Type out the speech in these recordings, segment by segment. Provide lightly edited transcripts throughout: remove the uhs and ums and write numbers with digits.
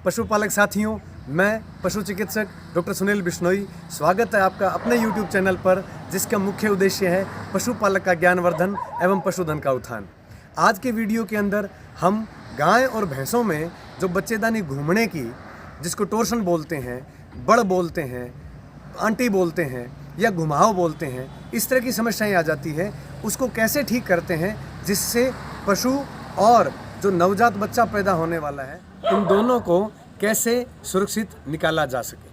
पशुपालक साथियों, मैं पशु चिकित्सक डॉक्टर सुनील बिश्नोई। स्वागत है आपका अपने YouTube चैनल पर, जिसका मुख्य उद्देश्य है पशुपालक का ज्ञानवर्धन एवं पशुधन का उत्थान। आज के वीडियो के अंदर हम गाय और भैंसों में जो बच्चेदानी घूमने की, जिसको टोर्शन बोलते हैं, बड़ बोलते हैं, आंटी बोलते हैं या घुमाव बोलते हैं, इस तरह की समस्याएं आ जाती है, उसको कैसे ठीक करते हैं जिससे पशु और जो नवजात बच्चा पैदा होने वाला है, उन दोनों को कैसे सुरक्षित निकाला जा सके।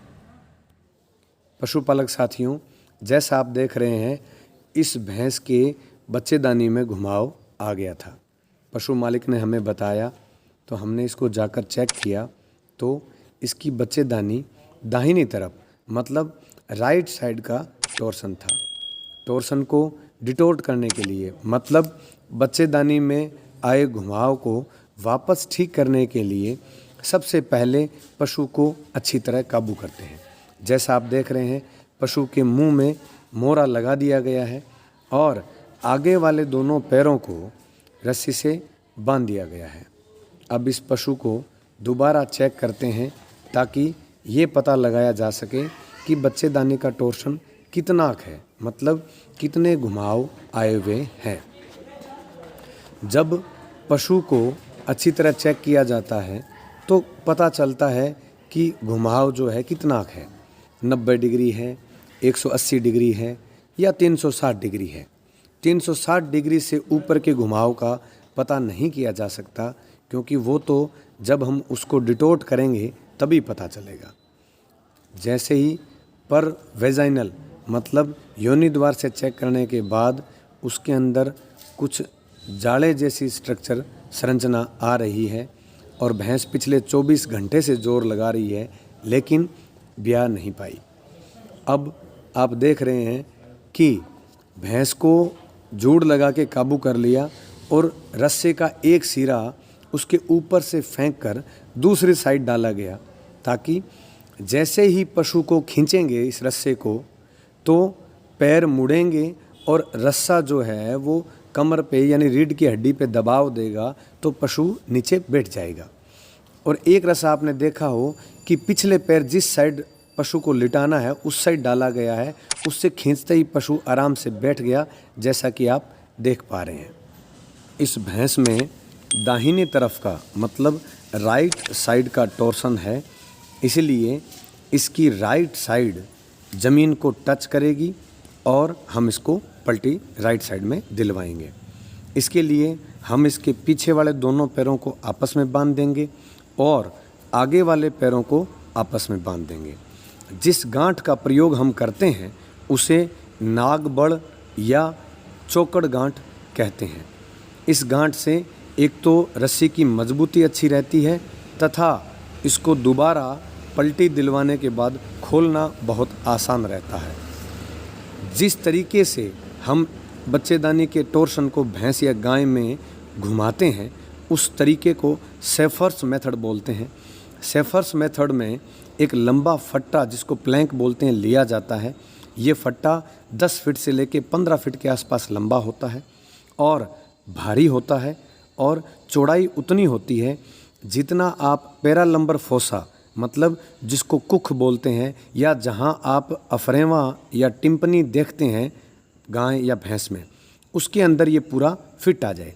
पशुपालक साथियों, जैसा आप देख रहे हैं, इस भैंस के बच्चेदानी में घुमाव आ गया था। पशु मालिक ने हमें बताया तो हमने इसको जाकर चेक किया तो इसकी बच्चेदानी दाहिनी तरफ मतलब राइट साइड का टोर्सन था। टोर्सन को डिटोर्ट करने के लिए मतलब बच्चेदानी में आए घुमाव को वापस ठीक करने के लिए सबसे पहले पशु को अच्छी तरह काबू करते हैं। जैसा आप देख रहे हैं, पशु के मुंह में मोरा लगा दिया गया है और आगे वाले दोनों पैरों को रस्सी से बांध दिया गया है। अब इस पशु को दोबारा चेक करते हैं ताकि ये पता लगाया जा सके कि बच्चेदानी का टोर्शन कितना है, मतलब कितने घुमाव आए हुए हैं। जब पशु को अच्छी तरह चेक किया जाता है तो पता चलता है कि घुमाव जो है कितना है, 90 डिग्री है, 180 डिग्री है या 360 डिग्री है। 360 डिग्री से ऊपर के घुमाव का पता नहीं किया जा सकता, क्योंकि वो तो जब हम उसको डिटोर्ट करेंगे तभी पता चलेगा। जैसे ही पर वेजाइनल मतलब योनि द्वार से चेक करने के बाद उसके अंदर कुछ जाले जैसी स्ट्रक्चर संरचना आ रही है और भैंस पिछले 24 घंटे से जोर लगा रही है, लेकिन ब्याह नहीं पाई। अब आप देख रहे हैं कि भैंस को जूड़ लगा के काबू कर लिया और रस्से का एक सिरा उसके ऊपर से फेंक कर दूसरी साइड डाला गया, ताकि जैसे ही पशु को खींचेंगे इस रस्से को तो पैर मुड़ेंगे और रस्सा जो है वो कमर पे यानी रीढ़ की हड्डी पे दबाव देगा तो पशु नीचे बैठ जाएगा। और एक रस्सा आपने देखा हो कि पिछले पैर जिस साइड पशु को लिटाना है उस साइड डाला गया है, उससे खींचते ही पशु आराम से बैठ गया, जैसा कि आप देख पा रहे हैं। इस भैंस में दाहिनी तरफ का मतलब राइट साइड का टोर्सन है, इसलिए इसकी राइट साइड ज़मीन को टच करेगी और हम इसको पलटी राइट साइड में दिलवाएंगे। इसके लिए हम इसके पीछे वाले दोनों पैरों को आपस में बांध देंगे और आगे वाले पैरों को आपस में बांध देंगे। जिस गांठ का प्रयोग हम करते हैं उसे नागबड़ या चौकड़ गांठ कहते हैं। इस गांठ से एक तो रस्सी की मजबूती अच्छी रहती है तथा इसको दोबारा पलटी दिलवाने के बाद खोलना बहुत आसान रहता है। जिस तरीके से हम बच्चेदानी के टोर्शन को भैंस या गाय में घुमाते हैं उस तरीके को सेफर्स मेथड बोलते हैं। सेफर्स मेथड में एक लंबा फट्टा, जिसको प्लैंक बोलते हैं, लिया जाता है। ये फट्टा 10 फीट से लेकर 15 फीट के आसपास लंबा होता है और भारी होता है और चौड़ाई उतनी होती है जितना आप पैरालंबर फोसा मतलब जिसको कुख बोलते हैं या जहाँ आप अफरेवा या टिम्पनी देखते हैं गाय या भैंस में, उसके अंदर ये पूरा फिट आ जाए।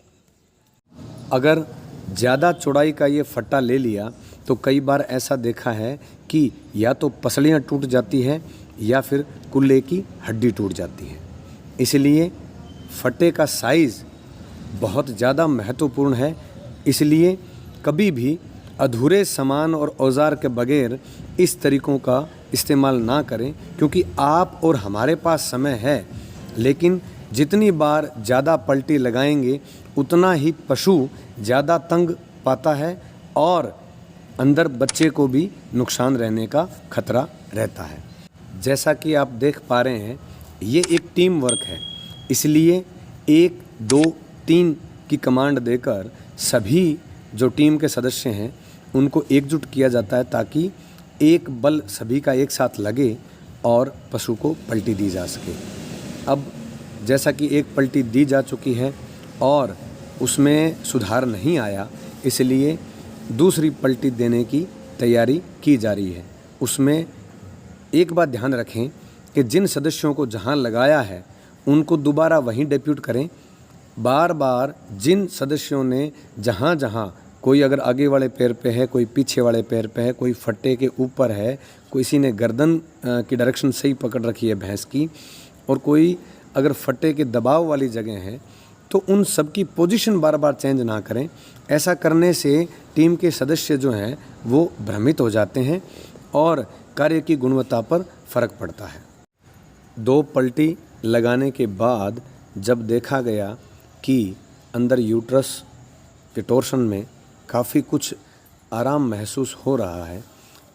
अगर ज़्यादा चौड़ाई का ये फट्टा ले लिया तो कई बार ऐसा देखा है कि या तो पसलियाँ टूट जाती हैं या फिर कुल्ले की हड्डी टूट जाती है। इसलिए फट्टे का साइज़ बहुत ज़्यादा महत्वपूर्ण है। इसलिए कभी भी अधूरे सामान और औजार के बगैर इस तरीक़ों का इस्तेमाल ना करें, क्योंकि आप और हमारे पास समय है, लेकिन जितनी बार ज़्यादा पलटी लगाएंगे उतना ही पशु ज़्यादा तंग पाता है और अंदर बच्चे को भी नुकसान रहने का खतरा रहता है। जैसा कि आप देख पा रहे हैं, ये एक टीम वर्क है, इसलिए 1, 2, 3 की कमांड देकर सभी जो टीम के सदस्य हैं उनको एकजुट किया जाता है, ताकि एक बल सभी का एक साथ लगे और पशु को पलटी दी जा सके। अब जैसा कि एक पलटी दी जा चुकी है और उसमें सुधार नहीं आया, इसलिए दूसरी पलटी देने की तैयारी की जा रही है। उसमें एक बात ध्यान रखें कि जिन सदस्यों को जहां लगाया है उनको दोबारा वहीं डिप्यूट करें। बार बार जिन सदस्यों ने जहां जहां, कोई अगर आगे वाले पैर पे है, कोई पीछे वाले पैर पे है, कोई फट्टे के ऊपर है, किसी ने गर्दन की डायरेक्शन सही पकड़ रखी है भैंस की, और कोई अगर फट्टे के दबाव वाली जगह है, तो उन सब की पोजीशन बार बार चेंज ना करें। ऐसा करने से टीम के सदस्य जो हैं वो भ्रमित हो जाते हैं और कार्य की गुणवत्ता पर फर्क पड़ता है। 2 पलटी लगाने के बाद जब देखा गया कि अंदर यूट्रस के टोर्शन में काफ़ी कुछ आराम महसूस हो रहा है,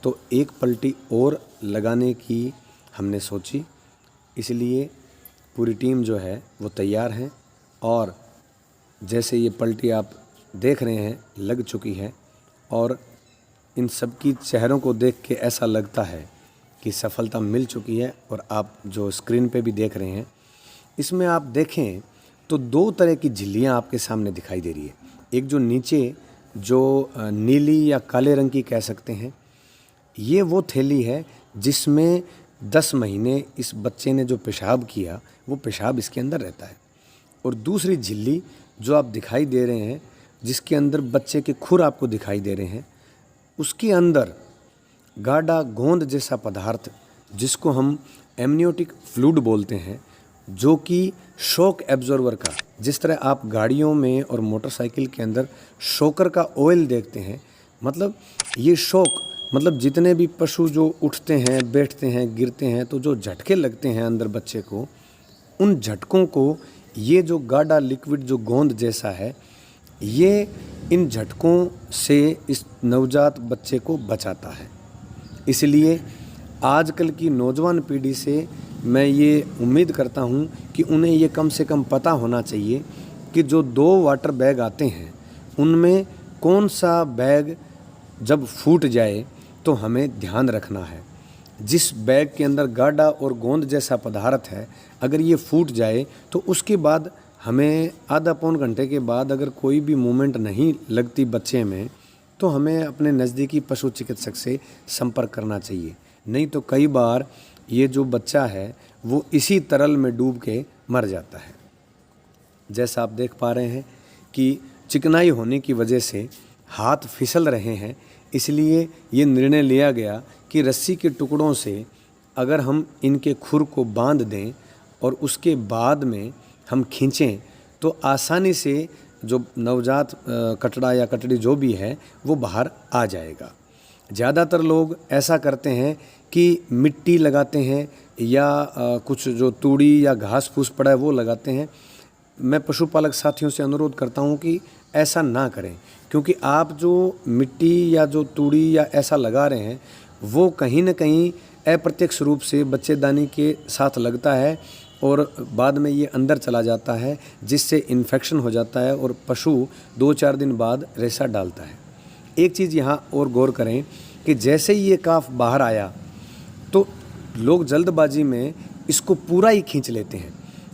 तो 1 पलटी और लगाने की हमने सोची। इसलिए पूरी टीम जो है वो तैयार है और जैसे ये पलटी आप देख रहे हैं लग चुकी है और इन सब की चेहरों को देख के ऐसा लगता है कि सफलता मिल चुकी है। और आप जो स्क्रीन पे भी देख रहे हैं, इसमें आप देखें तो 2 तरह की झिल्लियाँ आपके सामने दिखाई दे रही है। एक जो नीचे जो नीली या काले रंग की कह सकते हैं, ये वो थैली है जिसमें 10 महीने इस बच्चे ने जो पेशाब किया वो पेशाब इसके अंदर रहता है। और दूसरी झिल्ली जो आप दिखाई दे रहे हैं, जिसके अंदर बच्चे के खुर आपको दिखाई दे रहे हैं, उसके अंदर गाढ़ा गोंद जैसा पदार्थ जिसको हम एमनियोटिक फ्लूइड बोलते हैं, जो कि शॉक एब्जॉर्बर का, जिस तरह आप गाड़ियों में और मोटरसाइकिल के अंदर शॉकर का ऑयल देखते हैं, मतलब ये शॉक, मतलब जितने भी पशु जो उठते हैं, बैठते हैं, गिरते हैं, तो जो झटके लगते हैं अंदर बच्चे को, उन झटकों को ये जो गाढ़ा लिक्विड जो गोंद जैसा है, ये इन झटकों से इस नवजात बच्चे को बचाता है। इसलिए आजकल की नौजवान पीढ़ी से मैं ये उम्मीद करता हूँ कि उन्हें ये कम से कम पता होना चाहिए कि जो 2 वाटर बैग आते हैं उनमें कौन सा बैग जब फूट जाए तो हमें ध्यान रखना है। जिस बैग के अंदर गाढ़ा और गोंद जैसा पदार्थ है, अगर ये फूट जाए तो उसके बाद हमें आधा पौन घंटे के बाद अगर कोई भी मूवमेंट नहीं लगती बच्चे में, तो हमें अपने नज़दीकी पशु चिकित्सक से संपर्क करना चाहिए। नहीं तो कई बार ये जो बच्चा है वो इसी तरल में डूब के मर जाता है। जैसा आप देख पा रहे हैं कि चिकनाई होने की वजह से हाथ फिसल रहे हैं, इसलिए ये निर्णय लिया गया कि रस्सी के टुकड़ों से अगर हम इनके खुर को बांध दें और उसके बाद में हम खींचें तो आसानी से जो नवजात कटड़ा या कटड़ी जो भी है वो बाहर आ जाएगा। ज़्यादातर लोग ऐसा करते हैं कि मिट्टी लगाते हैं या कुछ जो तूड़ी या घास फूस पड़ा है वो लगाते हैं। मैं पशुपालक साथियों से अनुरोध करता हूं कि ऐसा ना करें, क्योंकि आप जो मिट्टी या जो तूड़ी या ऐसा लगा रहे हैं वो कहीं ना कहीं अप्रत्यक्ष रूप से बच्चेदानी के साथ लगता है और बाद में ये अंदर चला जाता है, जिससे इन्फेक्शन हो जाता है और पशु 2-4 दिन बाद रेसा डालता है। एक चीज़ यहाँ और गौर करें कि जैसे ही ये काफ बाहर आया तो लोग जल्दबाजी में इसको पूरा ही खींच लेते हैं,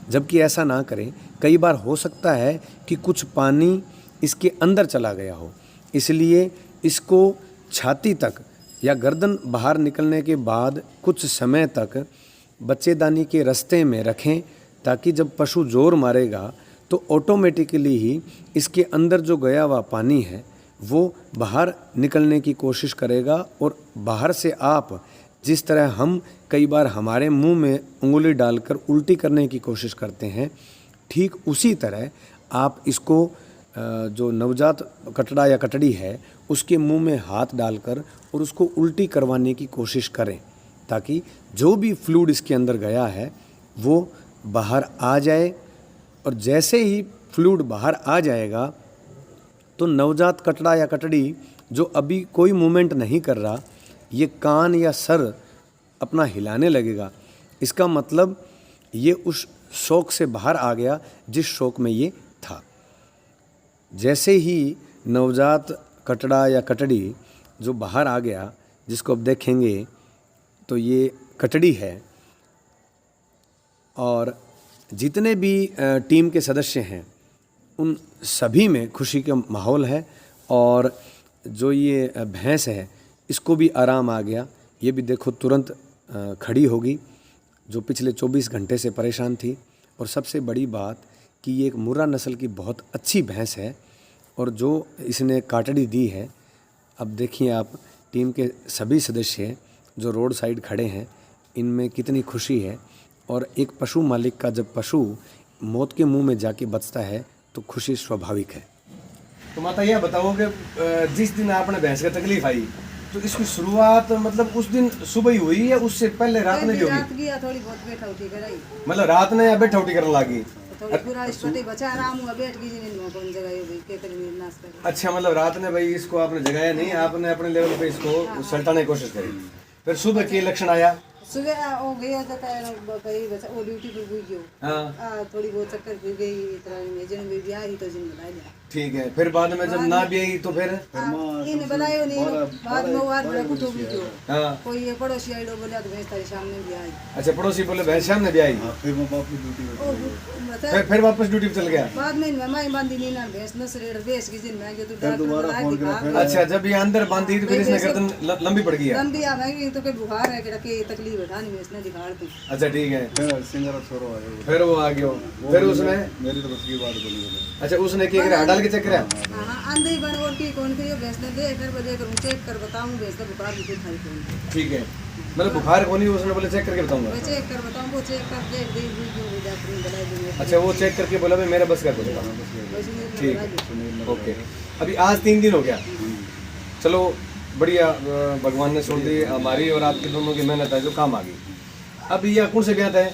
जबकि ऐसा ना करें। कई बार हो सकता है कि कुछ पानी इसके अंदर चला गया हो, इसलिए इसको छाती तक या गर्दन बाहर निकलने के बाद कुछ समय तक बच्चेदानी के रास्ते में रखें, ताकि जब पशु जोर मारेगा तो ऑटोमेटिकली ही इसके अंदर जो गया हुआ पानी है वो बाहर निकलने की कोशिश करेगा। और बाहर से आप जिस तरह हम कई बार हमारे मुंह में उंगली डालकर उल्टी करने की कोशिश करते हैं, ठीक उसी तरह आप इसको जो नवजात कटड़ा या कटड़ी है उसके मुंह में हाथ डालकर और उसको उल्टी करवाने की कोशिश करें, ताकि जो भी फ्लूइड इसके अंदर गया है वो बाहर आ जाए। और जैसे ही फ्लूइड बाहर आ जाएगा तो नवजात कटड़ा या कटड़ी जो अभी कोई मूवमेंट नहीं कर रहा, ये कान या सर अपना हिलाने लगेगा। इसका मतलब ये उस शौक से बाहर आ गया जिस शौक में ये था। जैसे ही नवजात कटड़ा या कटड़ी जो बाहर आ गया, जिसको अब देखेंगे तो ये कटड़ी है, और जितने भी टीम के सदस्य हैं उन सभी में खुशी का माहौल है। और जो ये भैंस है इसको भी आराम आ गया। ये भी देखो तुरंत खड़ी होगी, जो पिछले 24 घंटे से परेशान थी। और सबसे बड़ी बात कि ये एक मुर्रा नस्ल की बहुत अच्छी भैंस है और जो इसने काटड़ी दी है। अब देखिए आप, टीम के सभी सदस्य जो रोड साइड खड़े हैं, इनमें कितनी खुशी है। और एक पशु मालिक का जब पशु मौत के मुंह में जाके बचता है तो खुशी स्वाभाविक है। तो माता यह बताओ कि जिस दिन आपने भैंस का तकलीफ आई तो इसकी शुरुआत मतलब उस दिन सुबह ही हुई या उससे पहले रात में भी होगी? थोड़ी बहुत बैठा उठी कराई, मतलब रात में या बैठा उठी करने लगी? थोड़ी पूरा छोटे बच्चा आराम हुआ, बैठ गई नींद में, कौन जगह हो गई के करी नाश कर। अच्छा, मतलब रात में भाई इसको आपने जगाया नहीं, आपने अपने लेवल पे इसको सल्टाने की कोशिश करी। फिर सुबह के लक्षण आया? सुबह हो गया कहीं बच्चा वो ड्यूटी पे गई क्यों, हाँ थोड़ी बहुत चक्कर फिर गई, इतना जिन भी ब्याह ही तो जिन बुला लिया। ठीक है। फिर बाद में जब ना भी आई तो फिर इन्हें बुलायो नहीं, बाद में वो आज बड़ा कुछ हो गई क्यों। हाँ, कोई ये पड़ोसी आई बोले तो भैंस तारी सामने भी आई। अच्छा, पड़ोसी बोले भैंस सामने भी आई, फिर मैं वापस ड्यूटी पे फिर वापस ड्यूटी पे चल गया। बाद में माई बांधी नहीं ना भैंस न सरेड़ भैंस की जिन में तो डॉक्टर दोबारा बुलाए फोन दिखा करा, अच्छा, जब ये अंदर बांधी तो फिर इसने गर्दन लंबी पड़ गई है। लंबी आ गई तो के बुखार है कि तकलीफ है नहीं भैंस ने दिखा दी। अच्छा ठीक है। फिर सिंगर छोरो आया, फिर वो आ गया, फिर उसने मेरी तो बस की बात बोली। अच्छा उसने क्या करे, हड़ाल के चेक करे? हाँ अंधे बन और की कौन के भैंस ने दे कर बजे करूँ चेक कर बताऊँ भैंस का बुखार भी खाई कौन। ठीक है, मतलब बुखार को नहीं, उसने बोले चेक करके बताऊंगा। मैं चेक कर बताऊँ, वो चेक कर दे दे जो डॉक्टर ने बुला दिए। अच्छा, वो चेक करके बोला भाई मेरा बस का बोलेगा। ठीक है, ओके। अभी आज 3 दिन हो गया, चलो बढ़िया, भगवान ने सुन दी हमारी और आपकी दोनों की मेहनत है जो काम आ गई। अब यह कौन से ब्यात है?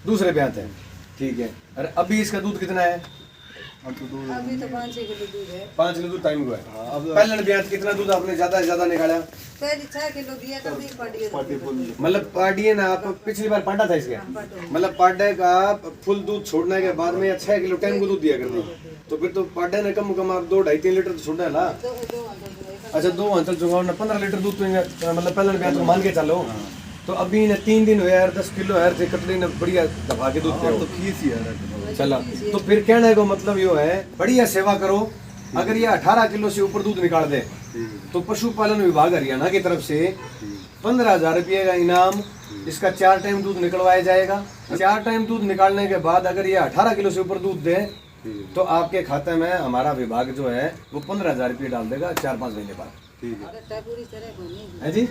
दूसरे ब्यात है, ठीक है। अरे अभी इसका दूध कितना है? अभी तो 5-6 किलो दूध है। 5 किलो दूध टाइम हुआ है। पहले ब्यात कितना दूध आपने ज्यादा से ज्यादा निकाला? पहले 6 किलो दिया था, एक पार्टी मतलब पार्टी ना, आप पिछली बार पाटा था इसके, मतलब पाटे का फुल दूध छोड़ने के बाद में 6 किलो टाइम को दूध दिया करती, तो फिर तो पाटे ने कम आप 2-2.5-3 लीटर तो छोड़ना है ना। अच्छा, 2 अंचल चुंगाओ ना 15 लीटर दूध तो मतलब पहले ब्यात को मान के चलो। तो अभी ने 3 दिन हुए यार, 10 किलो यार कटली ने बढ़िया दबा के दूध पे चला। तो फिर कहने को मतलब यो है, बढ़िया सेवा करो। अगर ये 18 किलो से ऊपर दूध निकाल दे तो पशुपालन विभाग हरियाणा की तरफ से 15,000 रुपये का इनाम, इसका 4 टाइम दूध निकलवाया जाएगा। 4 टाइम दूध निकालने के बाद अगर ये 18 किलो से ऊपर दूध दे तो आपके खाते में हमारा विभाग जो है वो 15,000 रुपये डाल देगा 4-5 महीने बाद। है जी?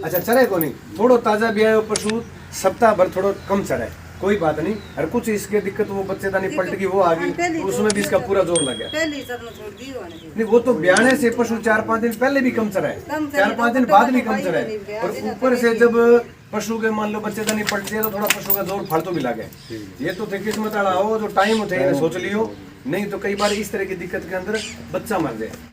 अच्छा, चरे को नहीं, थोड़ो ताजा भी है पशु, सप्ताह भर थोड़ा कम चढ़े, कोई बात नहीं। और कुछ इसके दिक्कत वो बच्चेदानी पलट की वो आ गई तो उसमें भी इसका पूरा जोर लग गया। नहीं, वो तो ब्याने से पशु 4-5 दिन पहले भी कम चढ़े, 4-5 दिन बाद भी कम चढ़े, और ऊपर से जब पशु के मान लो बच्चेदानी पलट दिया तो थोड़ा पशु का जोर फालतू भी लगे। ये तो थे किस्मत वाला हो, जो टाइम थे सोच लियो, नहीं तो कई बार इस तरह की दिक्कत के अंदर बच्चा मर जाए।